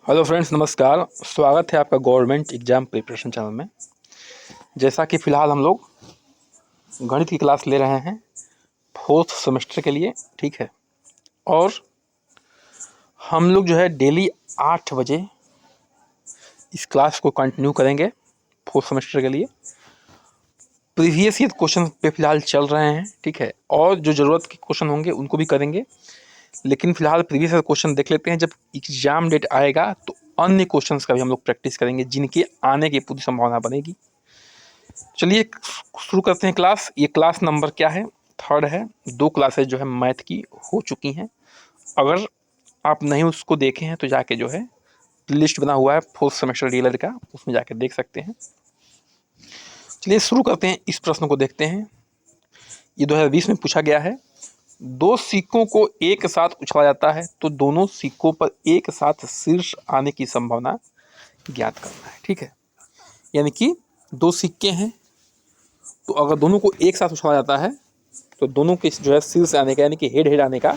Hello friends, नमस्कार। स्वागत है आपका गवर्नमेंट एग्ज़ाम प्रिपरेशन चैनल में। जैसा कि फ़िलहाल हम लोग गणित की क्लास ले रहे हैं फोर्थ सेमेस्टर के लिए, ठीक है। और हम लोग जो है डेली 8 बजे इस क्लास को कंटिन्यू करेंगे फोर्थ सेमेस्टर के लिए। प्रीवियस ईयर क्वेश्चन पे फ़िलहाल चल रहे हैं, ठीक है। और जो ज़रूरत के क्वेश्चन होंगे उनको भी करेंगे, लेकिन फ़िलहाल प्रीवियस ईयर क्वेश्चन देख लेते हैं। जब एग्ज़ाम डेट आएगा तो अन्य क्वेश्चंस का भी हम लोग प्रैक्टिस करेंगे जिनके आने की पूरी संभावना बनेगी। चलिए शुरू करते हैं क्लास। ये क्लास नंबर क्या है? 3rd है। 2 क्लासेज जो है मैथ की हो चुकी हैं। अगर आप नहीं उसको देखे हैं तो जाके जो है लिस्ट बना हुआ है फोर्थ सेमेस्टर डीलर का, उसमें जाके देख सकते हैं। चलिए शुरू करते हैं। इस प्रश्न को देखते हैं। ये 2020 में पूछा गया है। 2 सिक्कों को एक साथ उछाला जाता है तो दोनों सिक्कों पर एक साथ शीर्ष आने की संभावना ज्ञात करना है, ठीक है। यानी कि 2 सिक्के हैं, तो अगर दोनों को एक साथ उछाला जाता है तो दोनों के जो है शीर्ष आने का, यानी कि हेड हेड आने का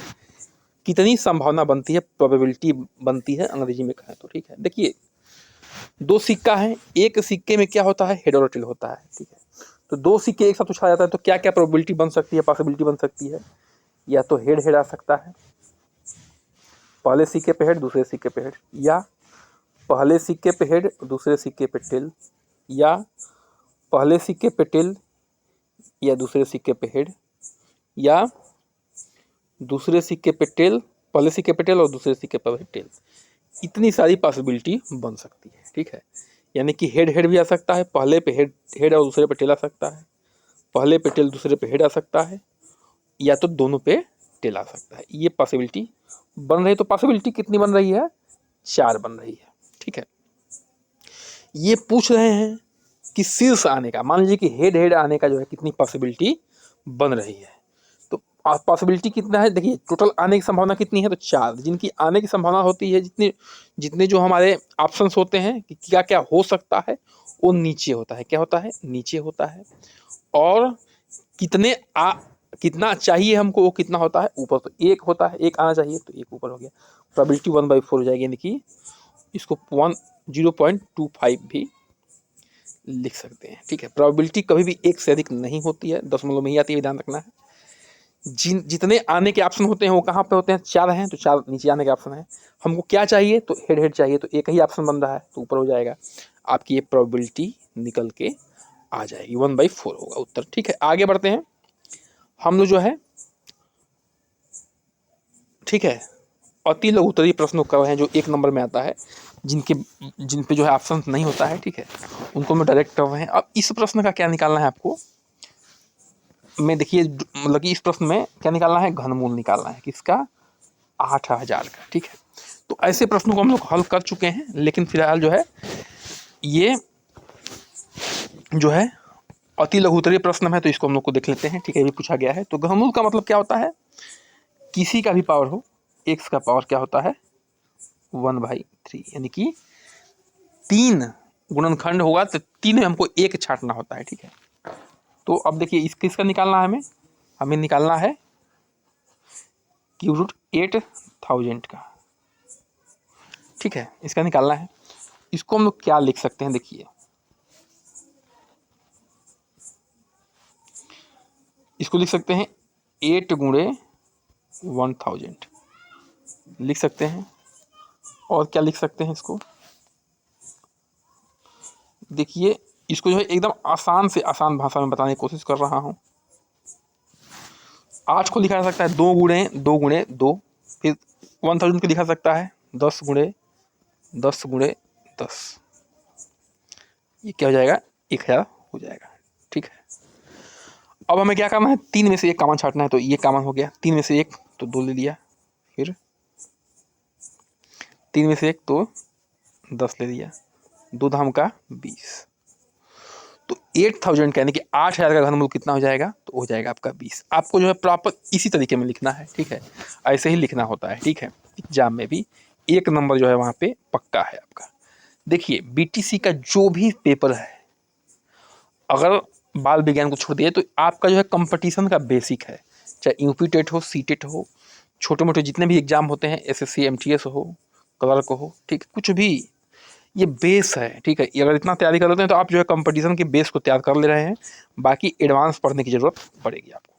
कितनी संभावना बनती है, प्रोबेबिलिटी बनती है अंग्रेजी में कहें तो, ठीक है। देखिए 2 सिक्का है, एक सिक्के में क्या होता है, हेड और टेल होता है, ठीक है। तो 2 सिक्के एक साथ उछाला जाता है तो क्या क्या प्रोबेबिलिटी बन सकती है, पॉसिबिलिटी बन सकती है। या तो हेड हेड आ सकता है, पहले सिक्के पे हेड दूसरे सिक्के पे हेड, या पहले सिक्के पे हेड दूसरे सिक्के पे टेल, या पहले सिक्के पे टेल या दूसरे सिक्के पे हेड, या दूसरे सिक्के पे टेल, पहले सिक्के पे टेल और दूसरे सिक्के पे टेल। इतनी सारी पॉसिबिलिटी बन सकती है, ठीक है। यानी कि हेड हेड भी आ सकता है, पहले पे हेड हेड और दूसरे पे टेल आ सकता है, पहले पे टेल दूसरे पे हेड आ सकता है, या तो दोनों पे टेल आ सकता है। ये पॉसिबिलिटी बन रही है। तो पॉसिबिलिटी कितनी बन रही है? 4 बन रही है, ठीक है। ये पूछ रहे हैं कि शीर्ष आने का, मान लीजिए कि हेड हेड आने का जो है कितनी पॉसिबिलिटी बन रही है। तो पॉसिबिलिटी कितना है? देखिए टोटल आने की संभावना कितनी है, तो 4। जिनकी आने की संभावना होती है, जितने जितने जो हमारे ऑप्शंस होते हैं कि क्या क्या हो सकता है, वो नीचे होता है। क्या होता है? नीचे होता है। और कितने कितना चाहिए हमको, वो कितना होता है, ऊपर। तो 1 होता है, 1 आना चाहिए तो 1 ऊपर हो गया। प्रोबेबिलिटी 1/4 हो जाएगी, यानी कि इसको 0.25 भी लिख सकते हैं, ठीक है। प्रोबेबिलिटी कभी भी 1 से अधिक नहीं होती है, दशमलव में ही आती है, ध्यान रखना है। जितने आने के ऑप्शन होते हैं वो कहाँ पे होते हैं? 4 हैं, तो 4 नीचे आने के ऑप्शन है। हमको क्या चाहिए? तो हेड हेड चाहिए, तो एक ही ऑप्शन बन रहा है तो ऊपर हो जाएगा। आपकी ये प्रोबेबिलिटी निकल के आ जाएगी, 1/4 होगा उत्तर, ठीक है। आगे बढ़ते हैं हम लोग जो है, ठीक है। अति लघु उत्तरीय प्रश्न कर रहे हैं जो 1 नंबर में आता है, जिन पे जो है ऑप्शन नहीं होता है, ठीक है, उनको मैं डायरेक्ट कर रहे हैं। अब इस प्रश्न का क्या निकालना है आपको, मैं देखिए मतलब कि इस प्रश्न में क्या निकालना है, घनमूल निकालना है। किसका? 8000 का, ठीक है। तो ऐसे प्रश्नों को हम लोग हल कर चुके हैं, लेकिन फिलहाल जो है ये जो है अति लघु उत्तरीय प्रश्न है, तो इसको हम लोग को देख लेते हैं, ठीक है। ये पूछा गया है। तो घनमूल का मतलब क्या होता है? किसी का भी पावर हो, एक्स का पावर क्या होता है? 1/3, यानी कि 3 गुणनखंड होगा तो 3 में हमको 1 छांटना होता है, ठीक है। तो अब देखिए किसका निकालना है हमें? हमें निकालना है √8000 का, ठीक है। इसका निकालना है। इसको हम लोग क्या लिख सकते हैं? देखिए इसको लिख सकते हैं 8 × 1000 लिख सकते हैं। और क्या लिख सकते हैं इसको? देखिए इसको जो है एकदम आसान से आसान भाषा में बताने की कोशिश कर रहा हूँ। 8 को लिखा जा सकता है 2 × 2 फिर 1000 को लिखा सकता है 10 × 10 × 10। ये क्या हो जाएगा? 1000 हो जाएगा, ठीक है। अब हमें क्या करना है? 3 में से 1 कॉमन छांटना है, तो ये कॉमन हो गया। 3 में से 1 तो 2 ले लिया, फिर 3 में से 1 तो 10 ले लिया, 2 धाम का 20। तो 8000 का यानी कि 8000 का घनमूल कितना हो जाएगा? तो हो जाएगा आपका 20। आपको जो है प्रॉपर इसी तरीके में लिखना है, ठीक है। ऐसे ही लिखना होता है, ठीक है। एग्जाम में भी 1 नंबर जो है वहाँ पे पक्का है आपका। देखिए बीटीसी का जो भी पेपर है, अगर बाल विज्ञान को छोड़ दिए तो आपका जो है कंपटीशन का बेसिक है। चाहे यूपी टेट हो, सी टेट हो, छोटे मोटे जितने भी एग्जाम होते हैं, एसएससी एमटीएस हो, क्लर्क हो, ठीक, कुछ भी, ये बेस है, ठीक है। अगर इतना तैयारी कर लेते हैं तो आप जो है कंपटीशन के बेस को तैयार कर ले रहे हैं, बाकी एडवांस पढ़ने की जरूरत पड़ेगी आपको।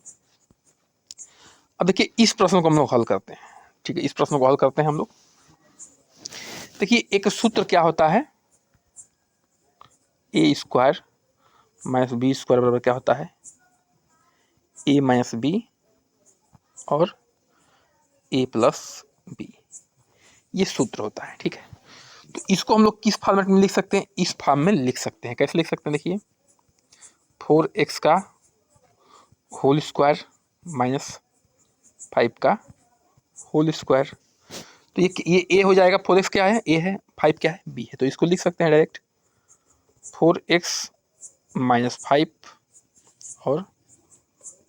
अब देखिए इस प्रश्न को हम लोग हल करते हैं, ठीक है, इस प्रश्न को हल करते हैं हम लोग। देखिए एक सूत्र क्या होता है, ए स्क्वायर माइनस बी स्क्वायर बराबर क्या होता है, ए माइनस बी और ए प्लस बी, ये सूत्र होता है, ठीक है। तो इसको हम लोग किस फॉर्मेट में लिख सकते हैं, इस फॉर्म में लिख सकते हैं। कैसे लिख सकते हैं, देखिए 4x का होल स्क्वायर माइनस 5 का होल स्क्वायर। तो ये ए हो जाएगा, 4x क्या है, ए है, 5 क्या है, बी है। तो इसको लिख सकते हैं डायरेक्ट 4x माइनस 5 और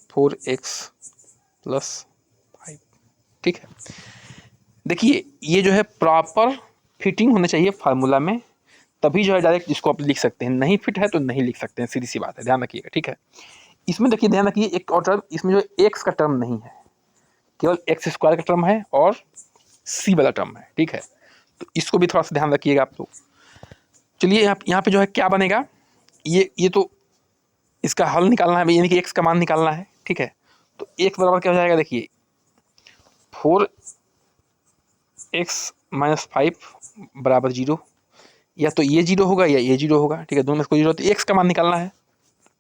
4x प्लस 5, ठीक है। देखिए ये जो है प्रॉपर फिटिंग होना चाहिए फार्मूला में, तभी जो है डायरेक्ट इसको आप लिख सकते हैं। नहीं फिट है तो नहीं लिख सकते हैं, सीधी सी बात है, ध्यान रखिएगा, ठीक है। इसमें देखिए ध्यान रखिए एक और टर्म, इसमें जो एक्स का टर्म नहीं है, केवल एक्स स्क्वायर का टर्म है और सी वाला टर्म है, ठीक है। तो इसको भी थोड़ा सा ध्यान रखिएगा आप लोग। चलिए यहाँ पे जो है क्या बनेगा, ये तो इसका हल निकालना है, यानी कि एक्स का मान निकालना है, ठीक है। तो एक्स बराबर क्या हो जाएगा, देखिए 4x माइनस 5 बराबर 0, या तो ये 0 होगा या ये 0 होगा, ठीक है, दोनों में से कोई 0। तो एक्स का मान निकालना है,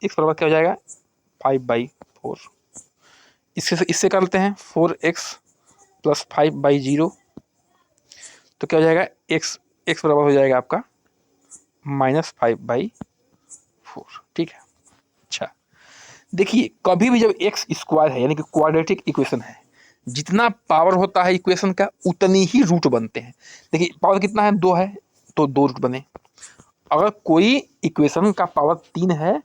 एक्स बराबर क्या हो जाएगा 5/4। इससे करते हैं 4x प्लस 5/0, तो क्या हो जाएगा एक्स बराबर हो जाएगा आपका -5/4, ठीक है। अच्छा देखिए कभी भी जब एक्स स्क्वायर है यानी कि क्वाड्रेटिक इक्वेशन है, जितना पावर होता है इक्वेशन का उतनी ही रूट बनते हैं। देखिए पावर कितना है, 2 है, तो 2 रूट बने। अगर कोई इक्वेशन का पावर 3 है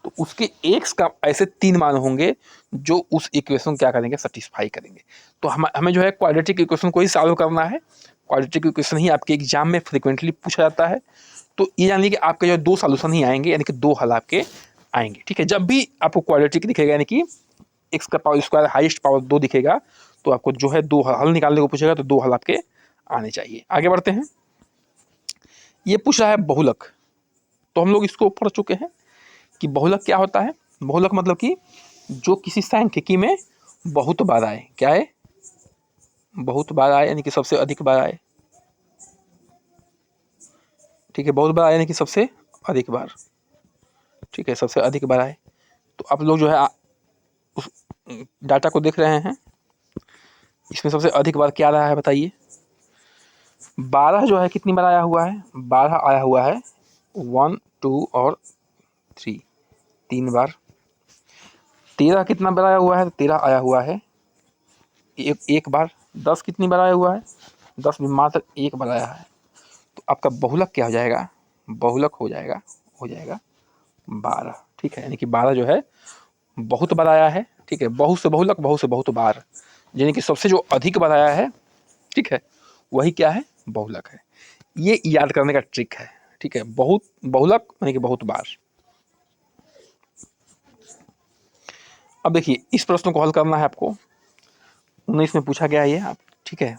तो उसके एक्स का ऐसे 3 मान होंगे जो उस इक्वेशन क्या करेंगे, सेटिस्फाई करेंगे। तो हमें जो है क्वाड्रेटिक इक्वेशन को ही सॉल्व करना है। क्वाड्रेटिक इक्वेशन ही आपके एग्जाम में फ्रिक्वेंटली पूछा जाता है। तो ये जान लीजिए कि आपके जो 2 सॉल्यूशन ही आएंगे, यानी कि 2 हल आपके आएंगे, ठीक है। जब भी आपको क्वाड्रेटिक दिखेगा यानी कि एक्स का पावर स्क्वायर हाईएस्ट पावर 2 दिखेगा, तो आपको जो है 2 हल निकालने को पूछेगा, तो 2 हल आपके आने चाहिए। आगे बढ़ते हैं, ये पूछ रहा है बहुलक। तो हम लोग इसको पढ़ चुके हैं कि बहुलक क्या होता है। बहुलक मतलब कि जो किसी सांख्यिकी में बहुत बार आए, क्या है, बहुत बार आए, यानी कि सबसे अधिक बार आए, ठीक है। बहुत बार आए यानी कि सबसे अधिक बार, ठीक है, सबसे अधिक बार आए। तो आप लोग जो है उस डाटा को देख रहे हैं, इसमें सबसे अधिक बार क्या रहा है बताइए। 12 जो है कितनी बार आया हुआ है, 12 आया हुआ है, 1 2 और 3, 3 बार। 13 कितना बार आया हुआ है, 13 आया हुआ है एक बार। 10 कितनी बार आया हुआ है, 10 भी मात्र एक बार आया है। तो आपका बहुलक क्या हो जाएगा, बहुलक हो जाएगा 12, ठीक है। यानी कि 12 जो है बहुत बार आया है, ठीक है। बहुत से बहुलक, बहुत से बहुत बार, यानी कि सबसे जो अधिक बार आया है, ठीक है, वही क्या है, बहुलक है। ये याद करने का ट्रिक है, ठीक है। बहुत बहुलक यानी कि बहुत बार। अब देखिए इस प्रश्न को हल करना है आपको, 19 में पूछा गया है ये आप, ठीक है।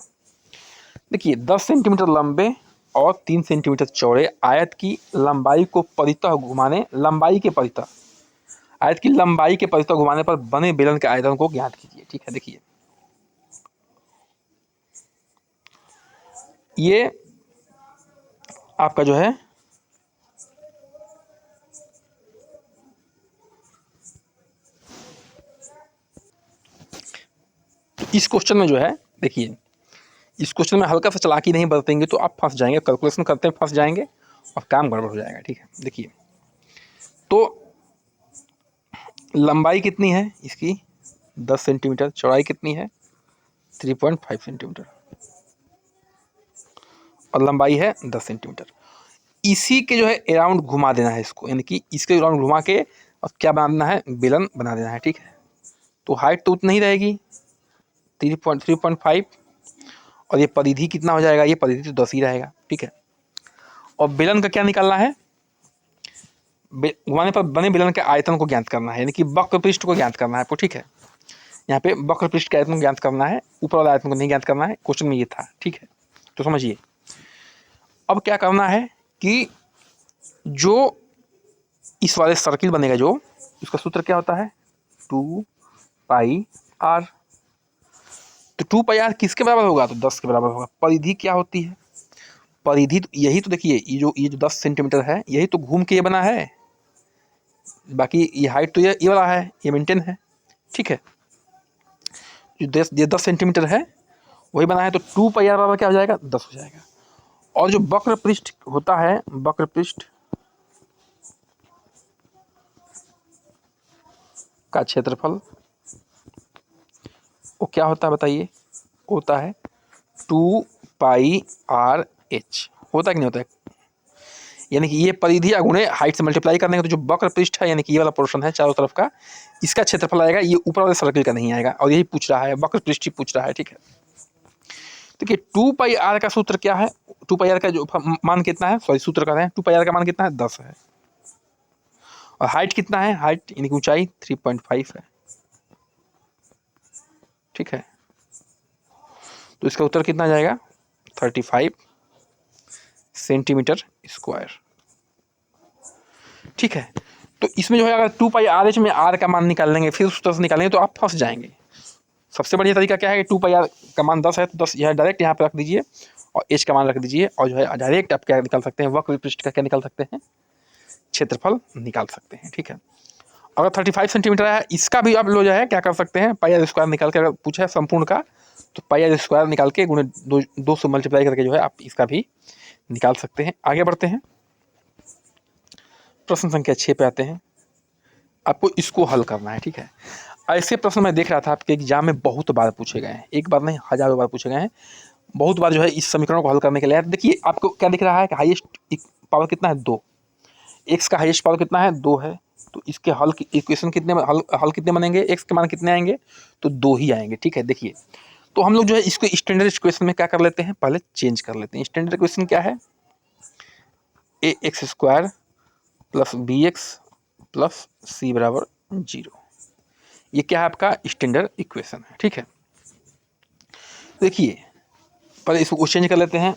देखिए 10 सेंटीमीटर लंबे और 3 सेंटीमीटर चौड़े आयत की लंबाई को परितः घुमाने, लंबाई के परितः, आयत की लंबाई के परितः घुमाने पर बने बेलन के आयतन को ज्ञात कीजिए, ठीक है। देखिए ये आपका जो है इस क्वेश्चन में जो है, देखिए इस क्वेश्चन में हल्का सा चालाकी नहीं बरतेंगे तो आप फंस जाएंगे, कैलकुलेशन करते हैं फंस जाएंगे और काम गड़बड़ हो जाएगा, ठीक है। देखिए तो लंबाई कितनी है इसकी, 10 सेंटीमीटर, चौड़ाई कितनी है 3.5 सेंटीमीटर, और लंबाई है 10 सेंटीमीटर। इसी के जो है अराउंड घुमा देना है इसको, यानी कि इसके अराउंड घुमा के और क्या बना देना है, बेलन बना देना है, ठीक है। तो हाइट तो उतनी ही रहेगी 3.5, और ये परिधि कितना हो जाएगा, ये परिधि तो 10 ही रहेगा, ठीक है। और बेलन का क्या निकालना है, घुमाने पर बने बेलन के आयतन को ज्ञात करना है, यानी कि वक्र पृष्ठ को ज्ञात करना है आपको, ठीक है। यहाँ पे वक्र पृष्ठ के आयतन को ज्ञात करना है, ऊपर वाले आयतन को नहीं ज्ञात करना है, क्वेश्चन में ये था, ठीक है। तो समझिए अब क्या करना है कि जो इस वाले सर्किल बनेगा जो, इसका सूत्र क्या होता है 2πr। तो 2πr किसके बराबर होगा, तो 10 के बराबर होगा। परिधि क्या होती है, परिधि तो यही तो देखिए, ये जो 10 सेंटीमीटर है यही तो घूम के ये बना है, बाकी ये हाइट तो ये वाला है, ये मेंटेन है, ठीक है। जो ये 10 सेंटीमीटर है वही बना है, तो 2πr बराबर क्या हो जाएगा 10 हो जाएगा। और जो वक्र पृष्ठ होता है, वक्र पृष्ठ का क्षेत्रफल वो क्या होता है बताइए, होता है 2πrh। होता है कि नहीं होता है, यानी कि ये परिधि गुणे हाइट से मल्टीप्लाई करने का, तो जो वक्र पृष्ठ है यानी कि ये वाला पोर्शन है चारों तरफ का, इसका क्षेत्रफल आएगा, ये ऊपर वाले सर्कल का नहीं आएगा। और यही पूछ रहा है, वक्र पृष्ठ ही पूछ रहा है, ठीक है। देखिए 2πr का सूत्र क्या है, 2πr का जो मान कितना है, सॉरी सूत्र कर रहे हैं, 2πr का मान कितना है 10 है। और हाइट कितना है, हाइट यानी कि ऊंचाई 3.5 है, ठीक है। तो इसका उत्तर कितना जाएगा 35 सेंटीमीटर स्क्वायर, ठीक है। तो इसमें जो है अगर 2πrh में r का मान निकाल लेंगे, फिर उस तरह से निकालेंगे तो आप फंस जाएंगे। सबसे बढ़िया तरीका क्या है कि 2πr का मान 10 है तो 10 यह डायरेक्ट यहाँ पे रख दीजिए और h का मान रख दीजिए, और जो है डायरेक्ट आप क्या निकाल सकते हैं, वक्र पृष्ठ का क्या निकाल सकते हैं, क्षेत्रफल निकाल सकते हैं, ठीक है। अगर 35 सेंटीमीटर है, इसका भी आप लोग जो है क्या कर सकते हैं, πr स्क्वायर निकाल के, अगर पूछा है संपूर्ण का तो πr स्क्वायर निकाल के गुणे 2 से मल्टीप्लाई करके जो है आप इसका भी निकाल सकते हैं। आगे बढ़ते हैं, प्रश्न संख्या 6 पे आते हैं। आपको इसको हल करना है, ठीक है। ऐसे प्रश्न मैं देख रहा था आपके एग्जाम में बहुत बार पूछे गए हैं, एक बार नहीं हजारों बार पूछे गए हैं, बहुत बार जो है इस समीकरण को हल करने के लिए। देखिए आपको क्या दिख रहा है कि हाईएस्ट पावर कितना है 2, एक्स का हाईएस्ट पावर कितना है 2 है, तो इसके हल की इक्वेशन कितने हल कितने बनेंगे, एक्स के मान कितने आएंगे, तो 2 ही आएंगे, ठीक है। देखिए तो हम लोग जो है इसको स्टैंडर्ड इक्वेशन में क्या कर लेते हैं, पहले चेंज कर लेते हैं। स्टैंडर्ड इक्वेशन क्या है, A X square plus B X plus C बराबर 0, ये क्या है आपका स्टैंडर्ड इक्वेशन है, ठीक है। देखिए पहले इसको चेंज कर लेते हैं,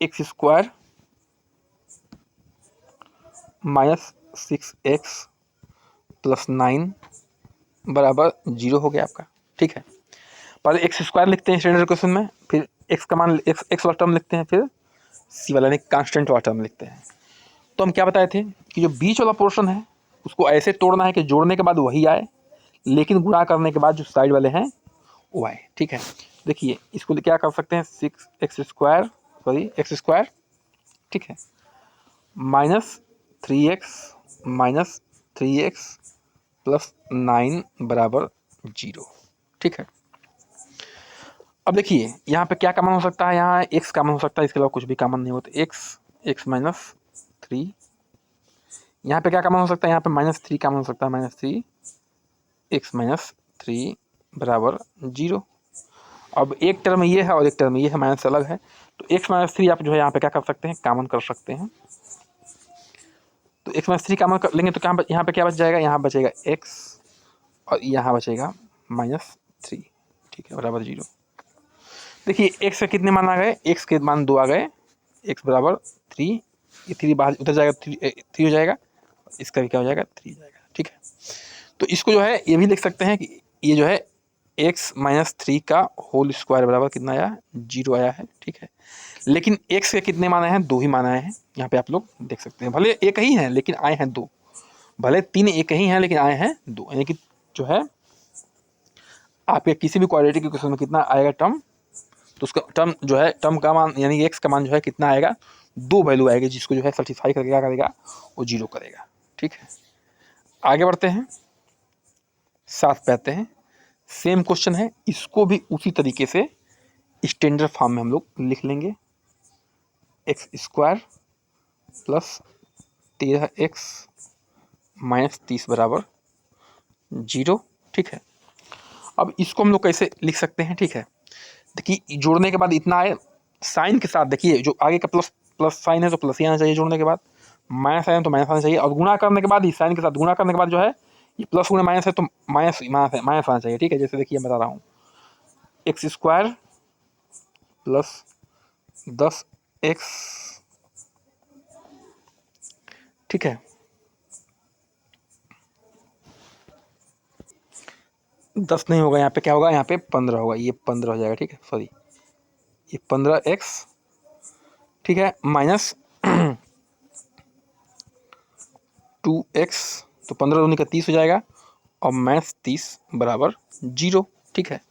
x square minus 6x plus 9 बराबर 0 हो गया आपका, ठीक है। पहले एक्स स्क्वायर लिखते हैं स्टैंडर्ड इक्वेशन में, फिर एक्स का मान एक्स वाला टर्म लिखते हैं, फिर सी वाला यानी कांस्टेंट वाला टर्म लिखते हैं। तो हम क्या बताए थे कि जो बीच वाला पोर्शन है उसको ऐसे तोड़ना है कि जोड़ने के बाद वही आए, लेकिन गुणा करने के बाद जो साइड वाले हैं वो आए, ठीक है। देखिए इसको क्या कर सकते हैं, 6x square sorry x square, ठीक है, माइनस 3x प्लस 9 बराबर 0, ठीक है। अब देखिए यहाँ पे क्या कॉमन हो सकता है, यहाँ x कॉमन हो सकता है, इसके अलावा कुछ भी कॉमन नहीं होता। x माइनस 3, यहाँ पे क्या कॉमन हो सकता है, यहाँ पे -3 कॉमन हो सकता है, -3x माइनस 3 बराबर 0। अब एक टर्म ये है और एक टर्म ये है, माइनस अलग है, तो x माइनस 3 आप जो है यहाँ पे क्या कर सकते हैं, कॉमन कर सकते हैं। तो x माइनस 3 कॉमन कर लेंगे तो यहाँ पे क्या बच जाएगा, यहाँ बचेगा x और यहाँ बचेगा -3, ठीक है, बराबर 0। देखिए x के कितने मान आ गए, x के मान 2 आ गए, x बराबर 3, ये 3 बाहर उधर जाएगा, 3 हो जाएगा, इसका भी क्या हो जाएगा 3 जाएगा, ठीक है। तो इसको जो है ये भी लिख सकते हैं कि ये जो है x माइनस 3 का होल स्क्वायर बराबर कितना आया, 0 आया है, ठीक है। लेकिन x के कितने मान आए हैं, 2 ही मान आए हैं, यहाँ पे आप लोग देख सकते हैं, भले एक ही हैं लेकिन आए हैं 2, भले 3 एक ही हैं लेकिन आए हैं 2, यानी कि जो है आपके किसी भी क्वाड्रेटिक इक्वेशन में कितना आएगा टर्म, तो उसका टर्म जो है टर्म का मान यानी एक्स का मान जो है कितना आएगा, 2 वैल्यू आएगी, जिसको जो है सर्टिफाई करके क्या करेगा, वो 0 करेगा, ठीक है। आगे बढ़ते हैं, 7 पे आते हैं। सेम क्वेश्चन है, इसको भी उसी तरीके से स्टैंडर्ड फॉर्म में हम लोग लिख लेंगे, x square plus 13x minus 30 बराबर 0, ठीक है। अब इसको हम लोग कैसे लिख सकते हैं, ठीक है। देखिए जोड़ने के बाद इतना आए, साइन के साथ देखिए जो आगे का प्लस साइन है तो प्लस ही आना चाहिए, जोड़ने के बाद माइनस साइन तो माइनस आना चाहिए, और गुणा करने के बाद ही साइन के साथ गुणा करने के बाद जो है ये प्लस गुणा माइनस है तो माइनस आना चाहिए, ठीक है। जैसे देखिए मैं बता रहा हूँ, एक्स स्क्वायर प्लस 10x ठीक है। 10 नहीं होगा, यहाँ पे क्या होगा, यहाँ पे 15 होगा, ये 15 हो जाएगा, ठीक है, सॉरी ये 15x, ठीक है, माइनस 2x, तो 15 दूनी का 30 हो जाएगा, और माइनस 30 बराबर 0, ठीक है।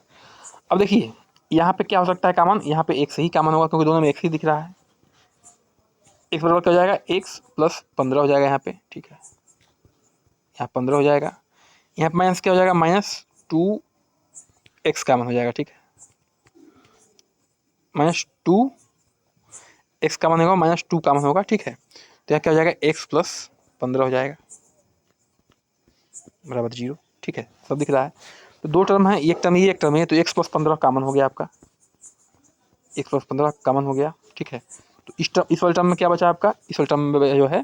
अब देखिए यहाँ पे क्या हो सकता है कॉमन, यहाँ पे x ही कॉमन होगा क्योंकि दोनों में x ही दिख रहा है। x बराबर क्या हो जाएगा, x प्लस 15 हो जाएगा यहाँ पे, ठीक है, यहाँ 15 हो जाएगा, यहाँ पे माइनस क्या हो जाएगा, माइनस 2x कॉमन हो जाएगा, ठीक है, माइनस 2x कॉमन होगा, माइनस 2 कॉमन होगा, ठीक है। तो यहाँ क्या हो जाएगा, x प्लस 15 हो जाएगा बराबर 0, ठीक है, सब दिख रहा है। तो दो टर्म है, एक टर्म ये एक टर्म है, तो x प्लस 15 कॉमन हो गया आपका, x प्लस 15 कॉमन हो गया, ठीक है। तो इस वाले टर्म में क्या बचा आपका, इस वाले टर्म में जो है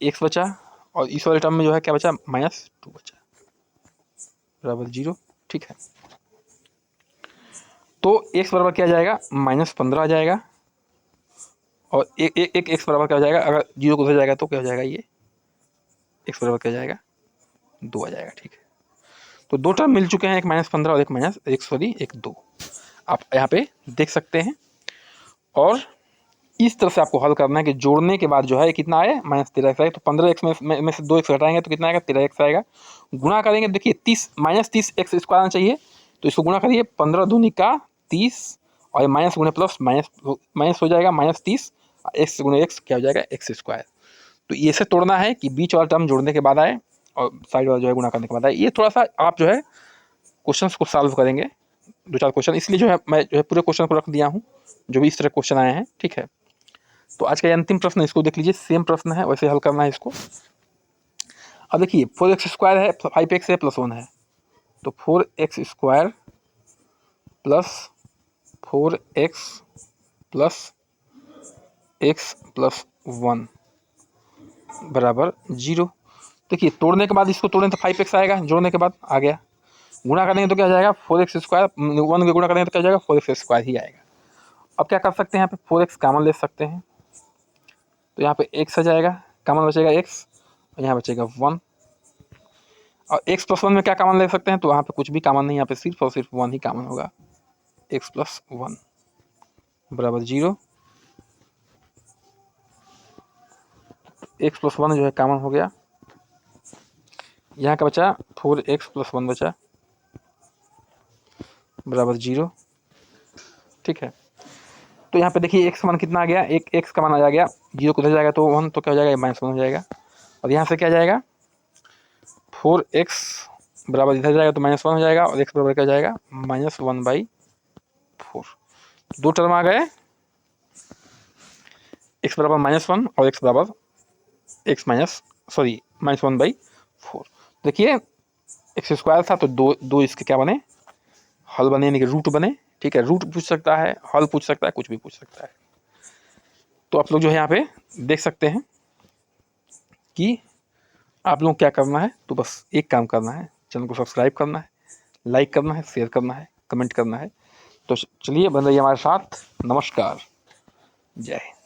x बचा, और इस वाले टर्म में जो है क्या बचा, माइनस 2 बचा बराबर 0, ठीक है। तो x बराबर क्या आ जाएगा, माइनस 15 आ जाएगा, और एक x बराबर क्या हो जाएगा, अगर 0 को उधर जाएगा तो क्या हो जाएगा, ये x बराबर क्या हो जाएगा, 2 आ जाएगा, ठीक है। तो दो टर्म मिल चुके हैं, एक माइनस 15 और एक 2 आप यहाँ पे देख सकते हैं। और इस तरह से आपको हल करना है कि जोड़ने के बाद जो है कितना आए, माइनस 13x आए, तो 15x में से 2x घटाएंगे तो कितना आएगा, 13x आएगा। गुणा करेंगे, देखिए 30 माइनस 30x स्क्वायर आना चाहिए, तो इसको गुणा करिए, 15 दूनी का 30, और माइनस गुणे प्लस माइनस हो जाएगा, माइनस 30, x गुणे x क्या हो जाएगा, x स्क्वायर। तो ये से तोड़ना है कि बीच वाला टर्म जोड़ने के बाद आए और साइड वाला जो है गुणा करने के बाद आए। ये थोड़ा सा आप जो है क्वेश्चंस को सॉल्व करेंगे, 2-4 क्वेश्चन, इसलिए जो है मैं जो है पूरे क्वेश्चन को रख दिया हूँ जो भी इस तरह क्वेश्चन आए हैं, ठीक है। तो आज का ये अंतिम प्रश्न, इसको देख लीजिए, सेम प्रश्न है, वैसे हल करना है इसको। अब देखिए 4x स्क्वायर है, 5x है, प्लस 1 है, तो 4x square plus 4x plus x plus 1 बराबर 0। देखिए तोड़ने के बाद इसको तोड़ें तो 5x आएगा, जोड़ने के बाद आ गया, गुणा करेंगे तो क्या आ जाएगा, 4x स्क्वायर, 1 के गुणा करेंगे तो क्या हो जाएगा, 4x स्क्वायर ही आएगा। अब क्या कर सकते हैं, यहाँ पे 4x कॉमन ले सकते हैं, तो यहाँ पे x आ जाएगा, कॉमन बचेगा x, और यहाँ बचेगा 1, और x प्लस 1 में क्या कॉमन ले सकते हैं, तो यहाँ पे कुछ भी कॉमन नहीं, यहाँ पे सिर्फ और सिर्फ 1 ही कॉमन होगा, x प्लस 1 बराबर 0, x प्लस 1 जो है कॉमन हो गया, यहाँ का बचा 4x प्लस 1 बचा बराबर 0, ठीक है। तो यहाँ पे देखिए x मान कितना आ गया, एक x का मान आ गया, 0 को उधर जाएगा तो 1, तो क्या हो जाएगा, माइनस 1 हो जाएगा, और यहाँ से क्या जाएगा, 4x बराबर इधर जाएगा तो माइनस 1 हो जाएगा, और x बराबर क्या जाएगा, -1/4। दो टर्म आ गए, x बराबर -1 और x बराबर -1/4। देखिए एक्स स्क्वायर था तो दो इसके क्या बने, हल बने, यानी कि रूट बने, ठीक है। रूट पूछ सकता है, हल पूछ सकता है, कुछ भी पूछ सकता है। तो आप लोग जो है यहाँ पे देख सकते हैं कि आप लोग क्या करना है, तो बस एक काम करना है, चैनल को सब्सक्राइब करना है, लाइक करना है, शेयर करना है, कमेंट करना है। तो चलिए बन रहिए हमारे साथ, नमस्कार, जय हिंद।